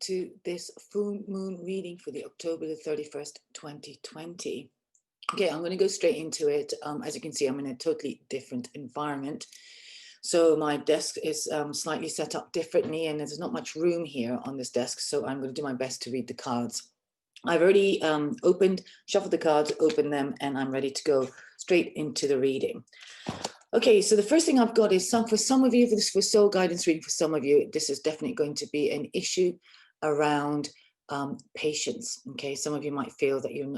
to this full moon reading for the October the 31st, 2020. Okay, I'm going to go straight into it. As you can see, I'm in a totally different environment. So my desk is slightly set up differently, and there's not much room here on this desk. So I'm going to do my best to read the cards. I've already shuffled the cards, opened them, and I'm ready to go straight into the reading. Okay, so the first thing I've got is for some of you, for soul guidance reading, for some of you, this is definitely going to be an issue around patience. Okay, some of you might feel that you're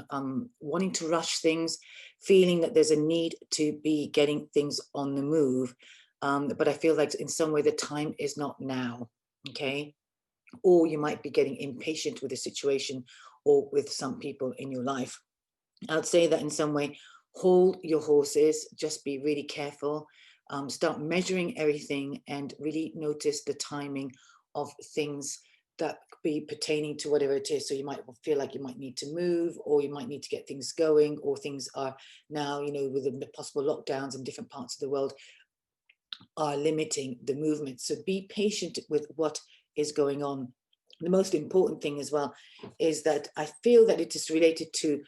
wanting to rush things, feeling that there's a need to be getting things on the move. But I feel like in some way the time is not now. Okay, or you might be getting impatient with the situation or with some people in your life. I'd say that in some way, hold your horses, just be really careful, start measuring everything and really notice the timing of things that be pertaining to whatever it is. So you might feel like you might need to move, or you might need to get things going, or things are now, you know, with the possible lockdowns in different parts of the world are limiting the movement. So be patient with what is going on. The most important thing as well is that I feel that it is related to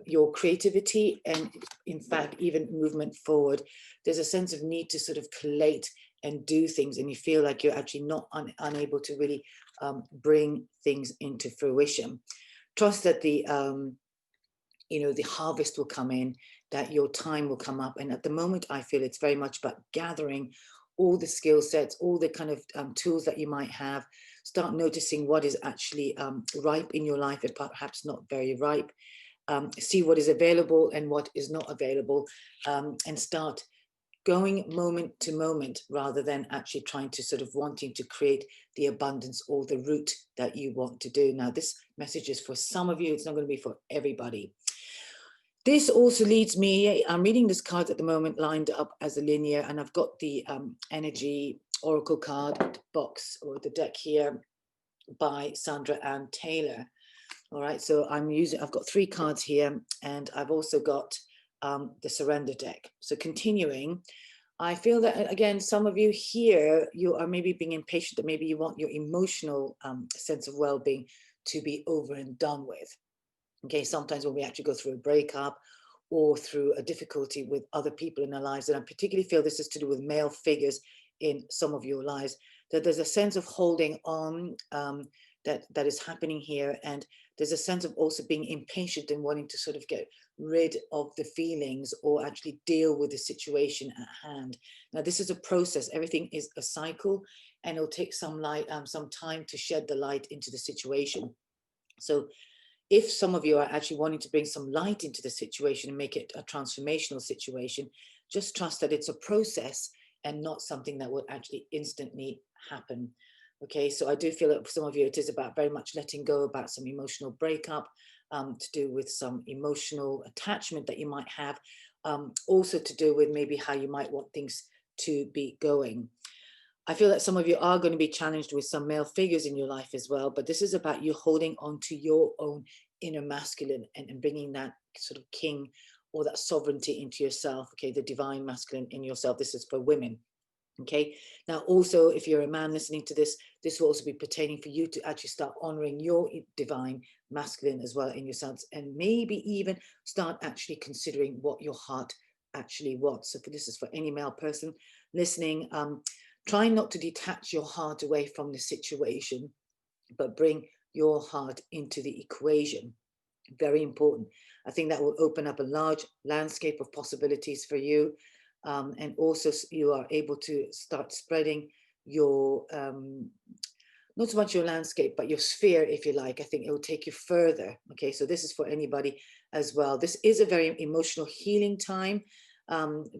your creativity and, in fact, even movement forward. There's a sense of need to sort of collate and do things, and you feel like you're actually not unable to really bring things into fruition. Trust that the the harvest will come in, that your time will come up. And at the moment, I feel it's very much about gathering all the skill sets, all the kind of tools that you might have. Start noticing what is actually ripe in your life and perhaps not very ripe. See what is available and what is not available, and start going moment to moment rather than actually trying to sort of wanting to create the abundance or the route that you want to do. Now, this message is for some of you. It's not going to be for everybody. This also leads me, I'm reading this card at the moment lined up as a linear, and I've got the energy oracle card box or the deck here by Sandra Ann Taylor. All right, so I've got 3 cards here, and I've also got the surrender deck. So continuing, I feel that, again, some of you here, you are maybe being impatient, that maybe you want your emotional sense of well-being to be over and done with. Okay, sometimes when we actually go through a breakup or through a difficulty with other people in our lives, and I particularly feel this is to do with male figures in some of your lives, that there's a sense of holding on that is happening here, and there's a sense of also being impatient and wanting to sort of get rid of the feelings or actually deal with the situation at hand. Now, this is a process. Everything is a cycle, and it'll take some time to shed the light into the situation. So if some of you are actually wanting to bring some light into the situation and make it a transformational situation, just trust that it's a process and not something that will actually instantly happen. Okay, so I do feel that for some of you, it is about very much letting go about some emotional breakup, to do with some emotional attachment that you might have, also to do with maybe how you might want things to be going. I feel that some of you are going to be challenged with some male figures in your life as well, but this is about you holding on to your own inner masculine and bringing that sort of king or that sovereignty into yourself, okay, the divine masculine in yourself. This is for women, okay? Now, also, if you're a man listening to this, this will also be pertaining for you to actually start honoring your divine masculine as well in yourselves, and maybe even start actually considering what your heart actually wants. So this is for any male person listening. Try not to detach your heart away from the situation, but bring your heart into the equation. Very important. I think that will open up a large landscape of possibilities for you. And also you are able to start spreading your, not so much your landscape, but your sphere, if you like. I think it will take you further. Okay, so this is for anybody as well. This is a very emotional healing time.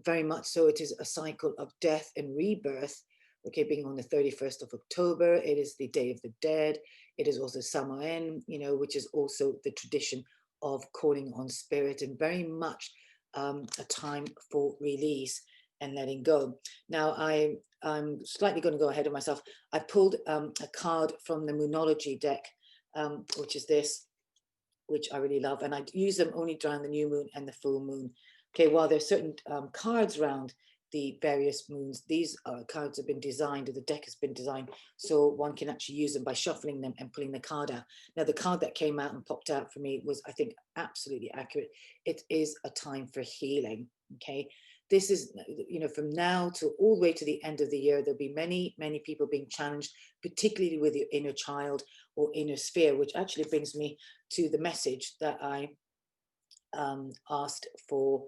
Very much so. It is a cycle of death and rebirth. Okay, being on the 31st of October, it is the Day of the Dead. It is also Samhain, which is also the tradition of calling on spirit, and very much a time for release and letting go. Now, I'm slightly going to go ahead of myself. I pulled a card from the Moonology deck, which is this, which I really love, and I use them only during the new moon and the full moon. Okay, while there's certain cards around the various moons. These cards have been designed, or the deck has been designed, so one can actually use them by shuffling them and pulling the card out. Now, the card that came out and popped out for me was, I think, absolutely accurate. It is a time for healing, okay? This is, you know, from now to all the way to the end of the year, there'll be many, many people being challenged, particularly with your inner child or inner sphere, which actually brings me to the message that I asked for.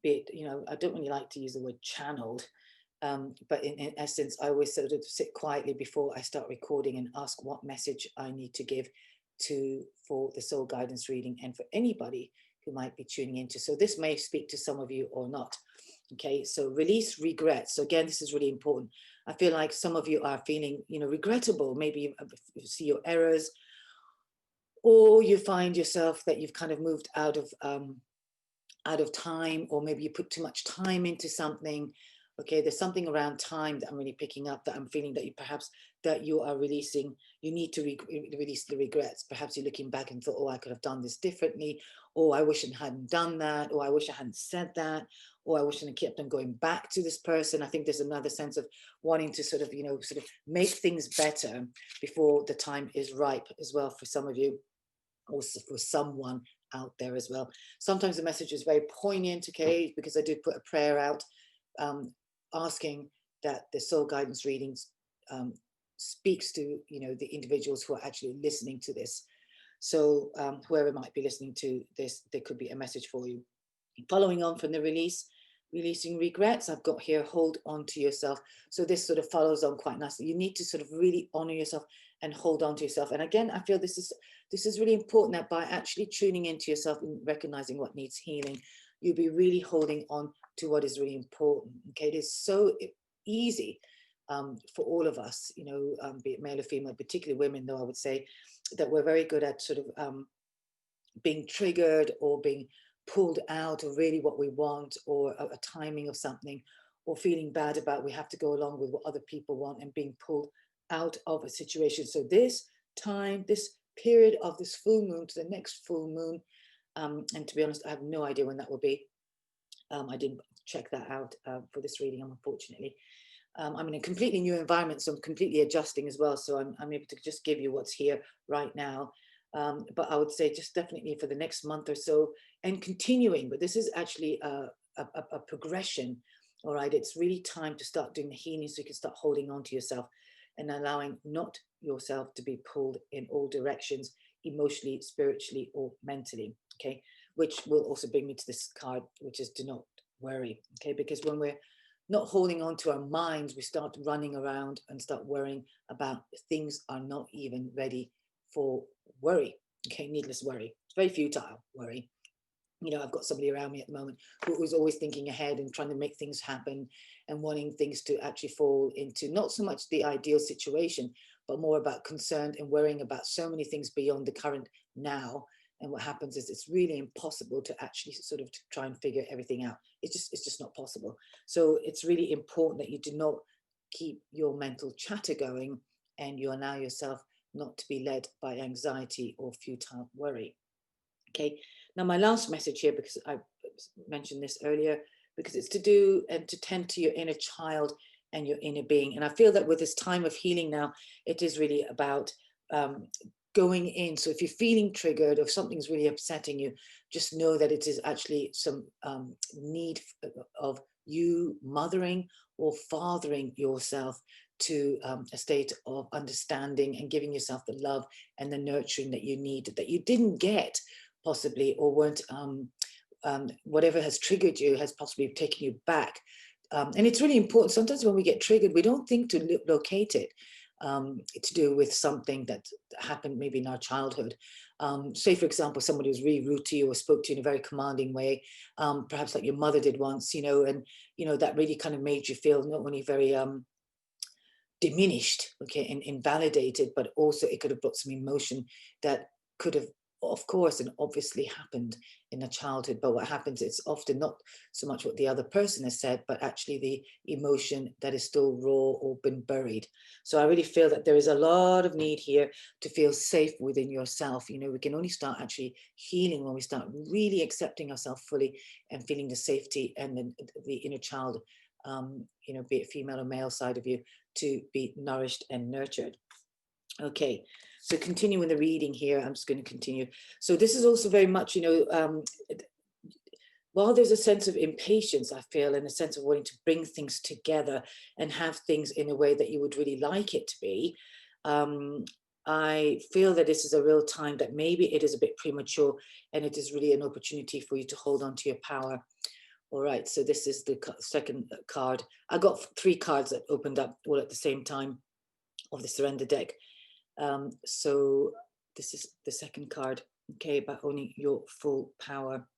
Bit, you know, I don't really like to use the word channeled, but in essence, I always sort of sit quietly before I start recording and ask what message I need to give for the soul guidance reading and for anybody who might be tuning into. So this may speak to some of you or not. Okay, so release regrets. So again, this is really important. I feel like some of you are feeling, you know, regrettable. Maybe you see your errors, or you find yourself that you've kind of moved out of time, or maybe you put too much time into something. Okay, there's something around time that I'm really picking up, that I'm feeling that you perhaps that you are releasing. You need to release the regrets. Perhaps you're looking back and thought, oh, I could have done this differently, or I wish I hadn't done that, or I wish I hadn't said that, or I wish I had kept on going back to this person. I think there's another sense of wanting to sort of, you know, sort of make things better before the time is ripe as well for some of you, also for someone out there as well. Sometimes the message is very poignant, okay, because I did put a prayer out asking that the soul guidance readings speaks to, you know, the individuals who are actually listening to this. So whoever might be listening to this, there could be a message for you. Following on from the releasing regrets, I've got here, hold on to yourself. So this sort of follows on quite nicely. You need to sort of really honor yourself and hold on to yourself. And again, I feel this is really important, that by actually tuning into yourself and recognizing what needs healing, you'll be really holding on to what is really important. Okay, it is so easy for all of us, you know, be it male or female, particularly women, though I would say that we're very good at sort of being triggered or being pulled out of really what we want, or a timing of something, or feeling bad about we have to go along with what other people want, and being pulled out of a situation. So this time, this period of this full moon to the next full moon, and to be honest, I have no idea when that will be. I didn't check that out for this reading, unfortunately. I'm in a completely new environment, so I'm completely adjusting as well. So I'm able to just give you what's here right now. But I would say just definitely for the next month or so, and continuing. But this is actually a progression. All right, it's really time to start doing the healing, so you can start holding on to yourself and allowing not yourself to be pulled in all directions, emotionally, spiritually, or mentally. Okay, which will also bring me to this card, which is do not worry. Okay, because when we're not holding on to our minds, we start running around and start worrying about things are not even ready for worry. Okay, needless worry. It's very futile worry. You know, I've got somebody around me at the moment who's always thinking ahead and trying to make things happen and wanting things to actually fall into not so much the ideal situation, but more about concerned and worrying about so many things beyond the current now. And what happens is it's really impossible to actually sort of try and figure everything out. It's just not possible. So it's really important that you do not keep your mental chatter going, and you allow yourself not to be led by anxiety or futile worry. Okay, now my last message here, because I mentioned this earlier, because it's to do and to tend to your inner child and your inner being. And I feel that with this time of healing now, it is really about going in. So if you're feeling triggered, or if something's really upsetting you, just know that it is actually some need of you mothering or fathering yourself to a state of understanding and giving yourself the love and the nurturing that you need, that you didn't get possibly, or weren't, whatever has triggered you has possibly taken you back. And it's really important. Sometimes when we get triggered, we don't think to locate it, to do with something that happened maybe in our childhood. Say, for example, somebody was really rude to you or spoke to you in a very commanding way, perhaps like your mother did once, you know, and, you know, that really kind of made you feel not only very diminished, okay, and invalidated, but also it could have brought some emotion that could have, of course, and obviously happened in a childhood. But what happens, it's often not so much what the other person has said, but actually the emotion that is still raw or been buried. So I really feel that there is a lot of need here to feel safe within yourself. You know, we can only start actually healing when we start really accepting ourselves fully and feeling the safety and the inner child you know, be it female or male side of you, to be nourished and nurtured. Okay, so continuing the reading here, I'm just going to continue. So this is also very much, you know, while there's a sense of impatience, I feel, and a sense of wanting to bring things together and have things in a way that you would really like it to be, I feel that this is a real time that maybe it is a bit premature, and it is really an opportunity for you to hold on to your power. All right, so this is the second card. I got 3 cards that opened up all at the same time of the surrender deck. So this is the second card, okay, about owning your full power.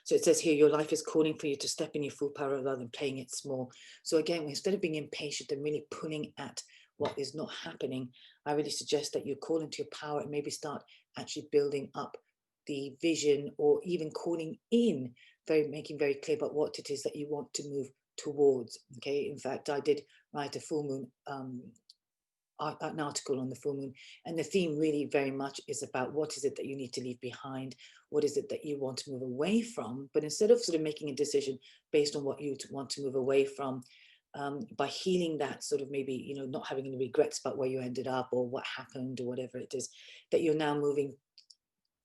So it says here, your life is calling for you to step in your full power rather than playing it small. So again, instead of being impatient and really pulling at what is not happening, I really suggest that you call into your power and maybe start actually building up the vision, or even calling in, making very clear about what it is that you want to move towards. Okay, in fact, I did write a full moon an article on the full moon, and the theme really very much is about what is it that you need to leave behind, what is it that you want to move away from. But instead of sort of making a decision based on what you want to move away from, by healing that, sort of maybe, you know, not having any regrets about where you ended up or what happened or whatever it is, that you're now moving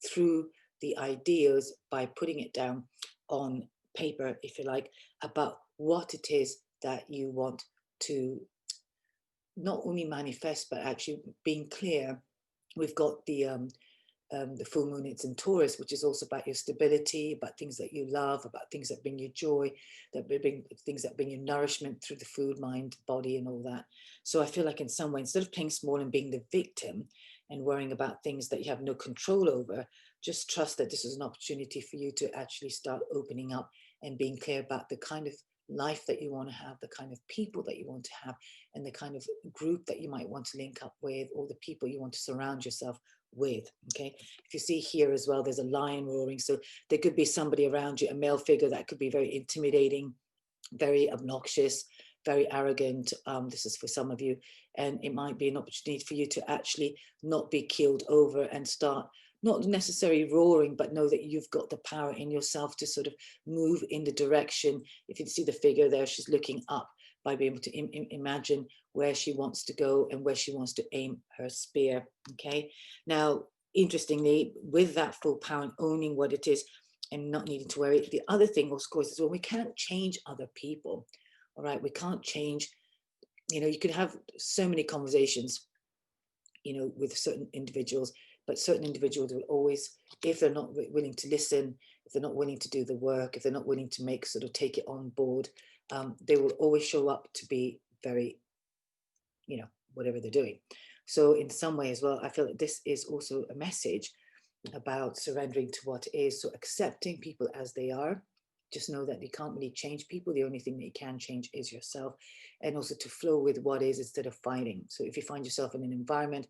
through the ideas by putting it down on paper, if you like, about what it is that you want to not only manifest, but actually being clear. We've got the full moon, it's in Taurus, which is also about your stability, about things that you love, about things that bring you joy, that bring things that bring you nourishment through the food, mind, body, and all that. So I feel like in some way, instead of playing small and being the victim and worrying about things that you have no control over, just trust that this is an opportunity for you to actually start opening up and being clear about the kind of life that you want to have, the kind of people that you want to have, and the kind of group that you might want to link up with, or the people you want to surround yourself with. Okay, if you see here as well, there's a lion roaring, so there could be somebody around you, a male figure that could be very intimidating, very obnoxious, very arrogant. This is for some of you, and it might be an opportunity for you to actually not be keeled over and start not necessarily roaring, but know that you've got the power in yourself to sort of move in the direction. If you see the figure there, she's looking up, by being able to imagine where she wants to go and where she wants to aim her spear. Okay, now interestingly, with that full power and owning what it is and not needing to worry, the other thing, of course, is, well, we can't change other people. All right, we can't change, you know, you can have so many conversations, you know, with certain individuals, but certain individuals will always, if they're not willing to listen, if they're not willing to do the work, if they're not willing to take it on board, they will always show up to be very, you know, whatever they're doing. So in some way as well, I feel that this is also a message about surrendering to what is. So accepting people as they are. Just know that you can't really change people. The only thing that you can change is yourself, and also to flow with what is instead of fighting. So if you find yourself in an environment,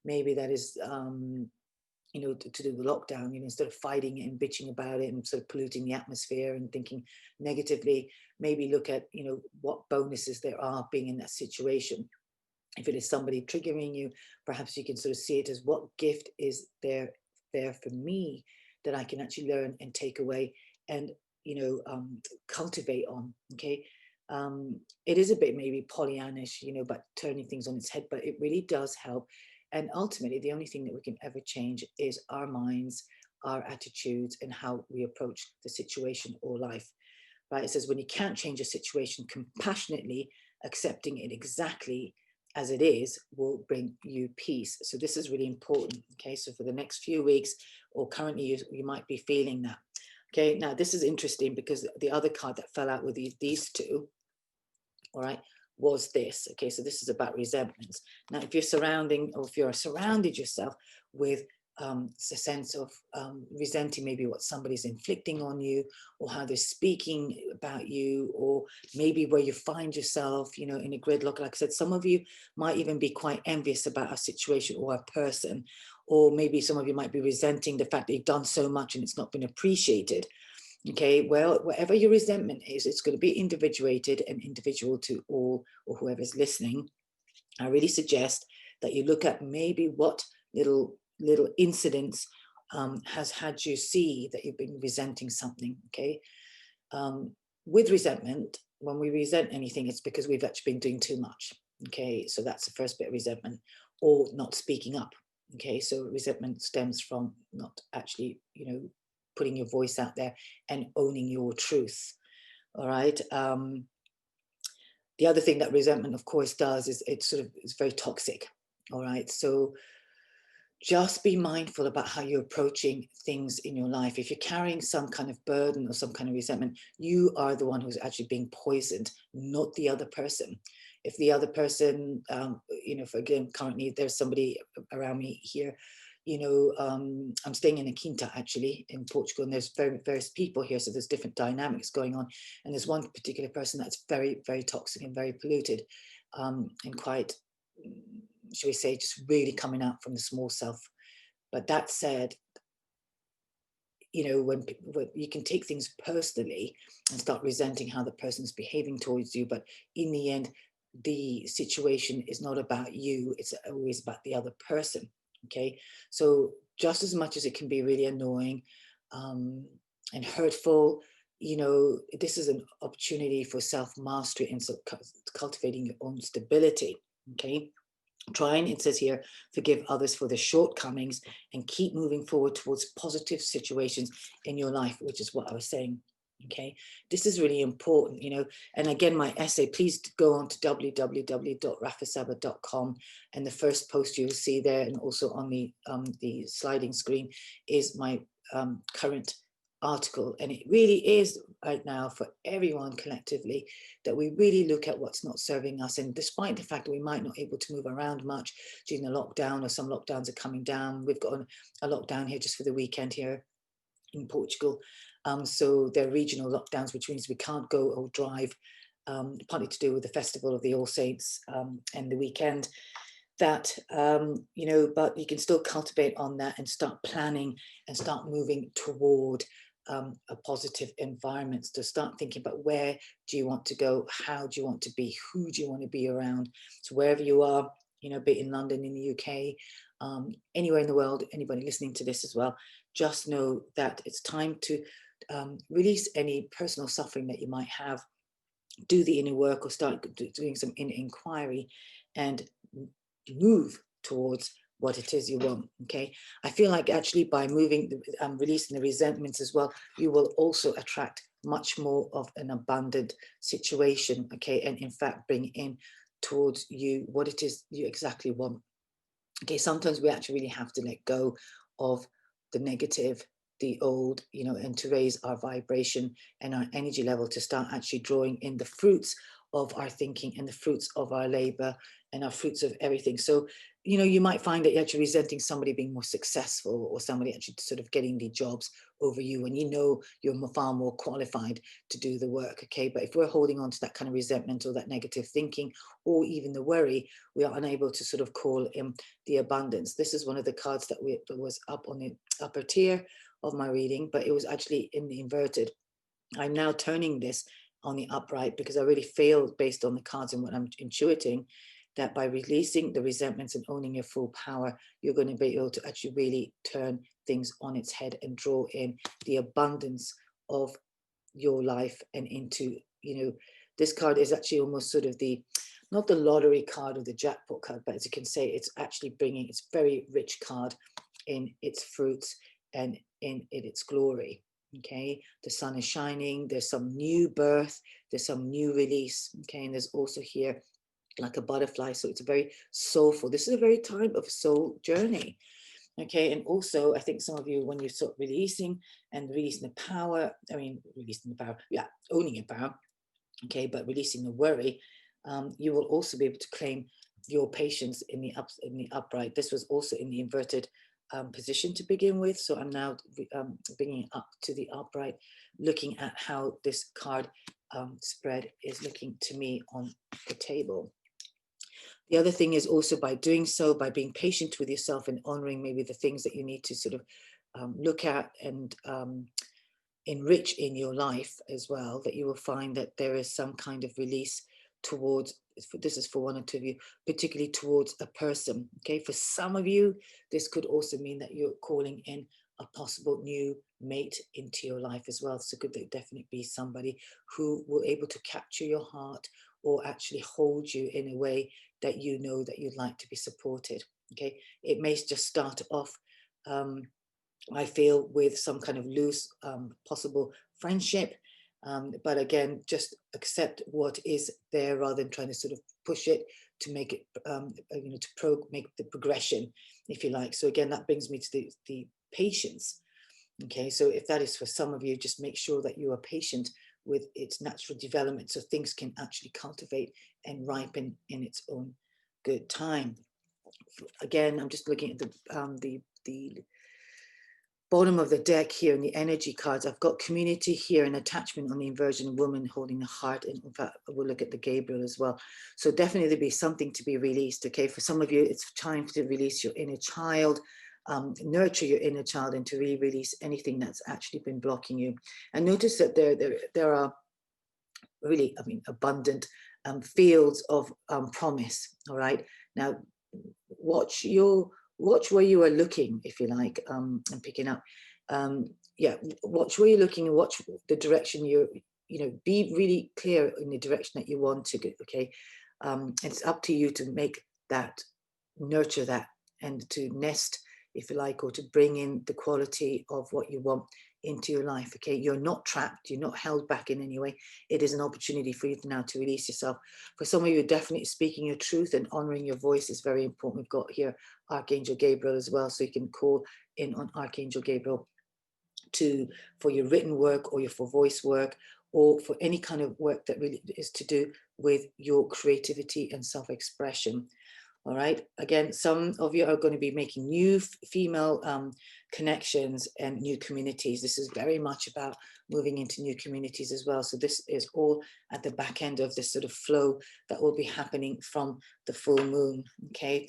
maybe that is, you know, to do with lockdown, you know, instead of fighting it and bitching about it and sort of polluting the atmosphere and thinking negatively, maybe look at, you know, what bonuses there are being in that situation. If it is somebody triggering you, perhaps you can sort of see it as, what gift is there for me that I can actually learn and take away and, you know, cultivate on. Okay, it is a bit maybe Pollyannish, you know, but turning things on its head, but it really does help. And ultimately, the only thing that we can ever change is our minds, our attitudes, and how we approach the situation or life. Right? It says, when you can't change a situation, compassionately accepting it exactly as it is will bring you peace. So this is really important. Okay, so for the next few weeks, or currently, you might be feeling that. Okay, now this is interesting because the other card that fell out with these two, all right, was this. Okay, so this is about resentments. Now, if you're surrounded yourself with a sense of resenting maybe what somebody's inflicting on you, or how they're speaking about you, or maybe where you find yourself, you know, in a gridlock. Like I said, some of you might even be quite envious about a situation or a person, or maybe some of you might be resenting the fact that you've done so much and it's not been appreciated. Okay, well, whatever your resentment is, it's going to be individuated and individual to all, or whoever's listening. I really suggest that you look at maybe what little incidents has had you see that you've been resenting something. Okay, with resentment, when we resent anything, it's because we've actually been doing too much. Okay, so that's the first bit of resentment, or not speaking up. Okay, so resentment stems from not actually, putting your voice out there and owning your truth. All right. The other thing that resentment, of course, does is it's very toxic. All right. So just be mindful about how you're approaching things in your life. If you're carrying some kind of burden or some kind of resentment, you are the one who's actually being poisoned, not the other person. If the other person, again, currently there's somebody around me here, I'm staying in a quinta actually in Portugal, and there's various people here, so there's different dynamics going on. And there's one particular person that's very, very toxic and very polluted, and quite, shall we say, just really coming out from the small self. But that said, when you can take things personally and start resenting how the person's behaving towards you, but in the end, the situation is not about you, it's always about the other person. Okay, so just as much as it can be really annoying and hurtful, this is an opportunity for self-mastery and so cultivating your own stability. Okay, trying, it says here, forgive others for their shortcomings and keep moving forward towards positive situations in your life, which is what I was saying. Okay, this is really important, and again, my essay, please go on to www.rafahsaba.com, and the first post you'll see there, and also on the sliding screen, is my current article. And it really is right now for everyone collectively that we really look at what's not serving us. And despite the fact that we might not be able to move around much during the lockdown, or some lockdowns are coming down, we've got a lockdown here just for the weekend here in Portugal. So they're regional lockdowns, which means we can't go or drive, partly to do with the festival of the All Saints and the weekend. That, but you can still cultivate on that and start planning and start moving toward a positive environment. To start thinking about where do you want to go, how do you want to be, who do you want to be around. So wherever you are, be it in London, in the UK, anywhere in the world, anybody listening to this as well, just know that it's time to release any personal suffering that you might have, do the inner work, or start doing some inner inquiry and move towards what it is you want. Okay, I feel like actually by moving, releasing the resentments as well, you will also attract much more of an abundant situation. Okay, and in fact bring in towards you what it is you exactly want. Okay, sometimes we actually really have to let go of the negative, the old, and to raise our vibration and our energy level, to start actually drawing in the fruits of our thinking and the fruits of our labor and our fruits of everything. So, you might find that you're actually resenting somebody being more successful, or somebody actually sort of getting the jobs over you, and you're far more qualified to do the work. Okay, but if we're holding on to that kind of resentment or that negative thinking, or even the worry, we are unable to sort of call in the abundance. This is one of the cards that was up on the upper tier of my reading, but it was actually in the inverted. I'm now turning this on the upright because I really feel, based on the cards and what I'm intuiting, that by releasing the resentments and owning your full power, you're going to be able to actually really turn things on its head and draw in the abundance of your life and into, this card is actually almost sort of not the lottery card or the jackpot card, but as you can say, it's actually it's very rich card in its fruits and in its glory. Okay, the sun is shining, there's some new birth, there's some new release. Okay, and there's also here like a butterfly, so it's a very soulful, this is a very time of soul journey. Okay, and also I think some of you, when you start releasing the power, owning your power, okay, but releasing the worry, you will also be able to claim your patience in the upright. This was also in the inverted position to begin with, so I'm now bringing it up to the upright, looking at how this card spread is looking to me on the table. The other thing is also, by doing so, by being patient with yourself and honoring maybe the things that you need to sort of look at and enrich in your life as well, that you will find that there is some kind of release towards, this is for one or two of you, particularly towards a person. Okay, for some of you, this could also mean that you're calling in a possible new mate into your life as well. So could definitely be somebody who will able to capture your heart or actually hold you in a way that you know that you'd like to be supported. Okay, it may just start off, I feel, with some kind of loose possible friendship, but again, just accept what is there rather than trying to sort of push it to make it, to make the progression, if you like. So again, that brings me to the patience. Okay, so if that is for some of you, just make sure that you are patient with its natural development so things can actually cultivate and ripen in its own good time. Again, I'm just looking at the bottom of the deck here in the energy cards. I've got community here and attachment on the inversion, woman holding the heart, and in fact we'll look at the Gabriel as well. So definitely there'll be something to be released. Okay, for some of you it's time to release your inner child, nurture your inner child, and to really release anything that's actually been blocking you. And notice that there are really, I mean, abundant fields of promise. All right, now watch where you are looking, if you like, and picking up. Yeah, watch where you're looking and watch the direction be really clear in the direction that you want to go. Okay, it's up to you to make that, nurture that, and to nest, if you like, or to bring in the quality of what you want into your life. Okay, you're not trapped, you're not held back in any way. It is an opportunity for you now to release yourself. For some of you, definitely speaking your truth and honoring your voice is very important. We've got here Archangel Gabriel as well, so you can call in on Archangel Gabriel for your written work or for voice work, or for any kind of work that really is to do with your creativity and self-expression. All right, again, some of you are going to be making new female connections and new communities. This is very much about moving into new communities as well. So this is all at the back end of this sort of flow that will be happening from the full moon. Okay,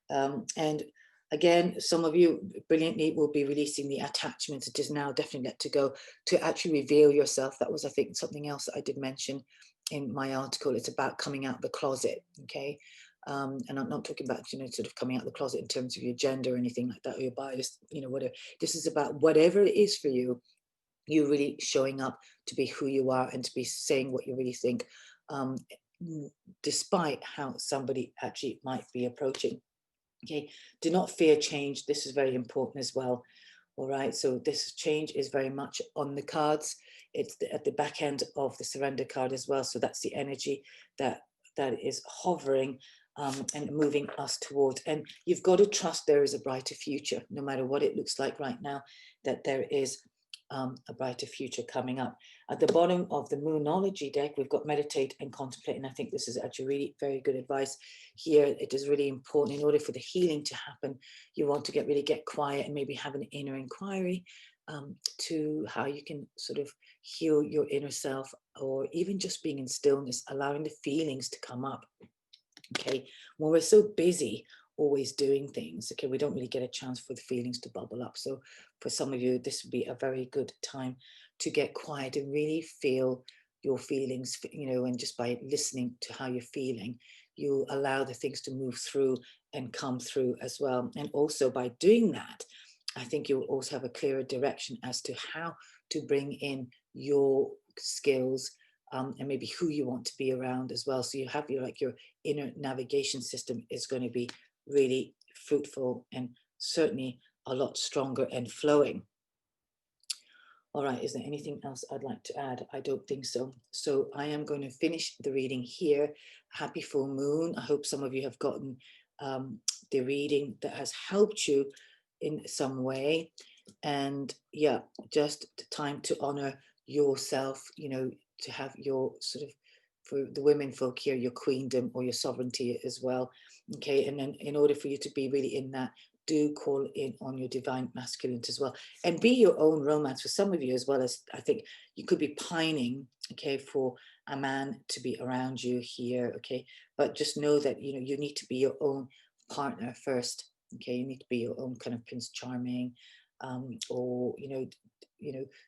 and again, some of you brilliantly will be releasing the attachments. It is now definitely let to go, to actually reveal yourself. That was, I think, something else that I did mention in my article. It's about coming out the closet. Okay. And I'm not talking about, sort of coming out the closet in terms of your gender or anything like that, or your bias, whatever. This is about whatever it is for you, you really showing up to be who you are and to be saying what you really think, despite how somebody actually might be approaching. Okay, do not fear change. This is very important as well. All right, so this change is very much on the cards. It's at the back end of the surrender card as well. So that's the energy that is hovering and moving us towards. And you've got to trust there is a brighter future, no matter what it looks like right now, that there is a brighter future coming up. At the bottom of the Moonology deck, we've got meditate and contemplate. And I think this is actually really very good advice here. It is really important in order for the healing to happen. You want to really get quiet and maybe have an inner inquiry to how you can sort of heal your inner self, or even just being in stillness, allowing the feelings to come up. Okay, when we're so busy always doing things, okay, we don't really get a chance for the feelings to bubble up. So for some of you, this would be a very good time to get quiet and really feel your feelings, and just by listening to how you're feeling, you allow the things to move through and come through as well. And also by doing that, I think you'll also have a clearer direction as to how to bring in your skills, and maybe who you want to be around as well. So you have your inner navigation system is going to be really fruitful and certainly a lot stronger and flowing. All right, is there anything else I'd like to add? I don't think so. So I am going to finish the reading here. Happy full moon. I hope some of you have gotten the reading that has helped you in some way. And yeah, just time to honor yourself, to have your sort of, for the women folk here, your queendom or your sovereignty as well. Okay, and then in order for you to be really in that, do call in on your divine masculine as well, and be your own romance. For some of you as well, as I think you could be pining, okay, for a man to be around you here, okay, but just know that you need to be your own partner first. Okay, you need to be your own kind of Prince Charming, or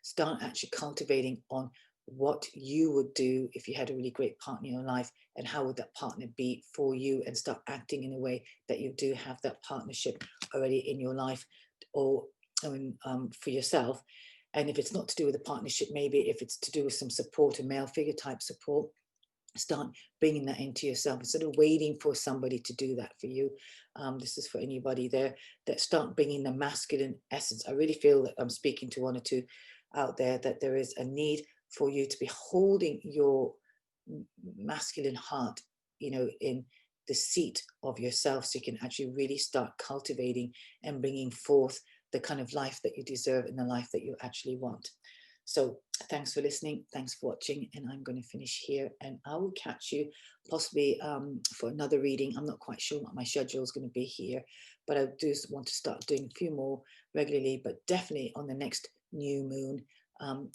start actually cultivating on what you would do if you had a really great partner in your life, and how would that partner be for you, and start acting in a way that you do have that partnership already in your life. Or for yourself. And if it's not to do with a partnership, maybe if it's to do with some support, a male figure type support, start bringing that into yourself instead of waiting for somebody to do that for you. This is for anybody there that start bringing the masculine essence. I really feel that I'm speaking to one or two out there, that there is a need for you to be holding your masculine heart, in the seat of yourself, so you can actually really start cultivating and bringing forth the kind of life that you deserve and the life that you actually want. So thanks for listening. Thanks for watching. And I'm going to finish here, and I will catch you possibly for another reading. I'm not quite sure what my schedule is going to be here, but I do want to start doing a few more regularly, but definitely on the next new moon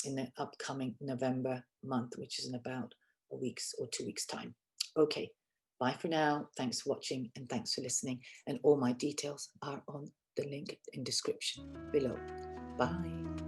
in the upcoming November month, which is in about a week's or 2 weeks time. Okay, bye for now. Thanks for watching and thanks for listening. And all my details are on the link in description below. Bye.